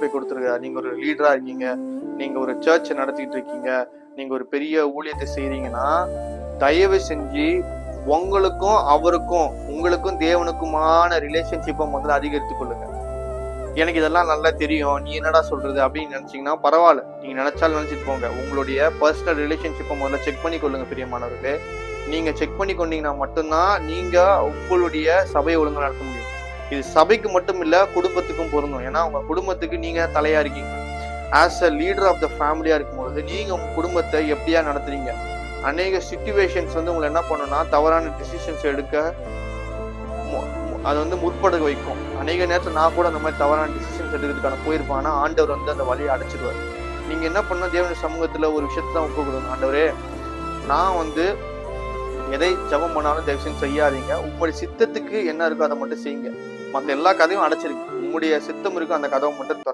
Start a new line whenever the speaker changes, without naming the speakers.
பொறுப்பை கொடுத்துருக்காரு. நீங்க ஒரு லீடரா இருக்கீங்க, நீங்க ஒரு சர்ச் நடத்திட்டு இருக்கீங்க, நீங்க ஒரு பெரிய ஊழியத்தை செய்றீங்கன்னா தயவு செஞ்சு உங்களுக்கும் அவருக்கும் உங்களுக்கும் தேவனுக்குமான ரிலேஷன்ஷிப்பை முதல்ல அதிகரித்துக் கொள்ளுங்க. எனக்கு இதெல்லாம் நல்லா தெரியும், நீ என்னடா சொல்றது அப்படின்னு நினைச்சீங்கன்னா பரவாயில்ல, நீங்க நினைச்சாலும் நினைச்சிட்டு போங்க. உங்களுடைய பர்சனல் ரிலேஷன்ஷிப்பை முதல்ல செக் பண்ணி கொள்ளுங்க பிரியமானவர்களே. நீங்க செக் பண்ணி கொண்டீங்கன்னா மட்டும்தான் நீங்க உங்களுடைய சபையை ஒழுங்கா நடத்த முடியும். இது சபைக்கு மட்டும் இல்ல, குடும்பத்துக்கும் பொருந்தும். ஏன்னா உங்க குடும்பத்துக்கு நீங்க தலையா இருக்கீங்க. As a leader of the ஃபேமிலியா இருக்கும்போது நீங்க உங்க குடும்பத்தை எப்படியா நடத்துறீங்க. அநேக சிச்சுவேஷன்ஸ் உங்களை என்ன பண்ணுன்னா தவறான டிசிஷன்ஸ் எடுக்க அது முற்பட வைக்கும். அநேக நேரத்தில் நான் கூட அந்த மாதிரி தவறான டிசிஷன்ஸ் எடுக்கிறதுக்கான போயிருப்பான். ஆண்டவர் அந்த வழியை அடைச்சிடுவார். நீங்க என்ன பண்ண, தேவனுடைய சமூகத்துல ஒரு விஷயத்தை தான் ஒப்பு கொடுக்கணும். ஆண்டவரே, நான் எதை ஜபம் பண்ணாலும் தயவு செஞ்சு செய்யாதீங்க, உங்களுடைய சித்தத்துக்கு என்ன இருக்கோ அதை மட்டும் செய்யுங்க. மற்ற எல்லா கதையும் அடைச்சிருக்கு, உங்களுடைய சித்தம் இருக்கும் அந்த கதவை மட்டும் திறங்க.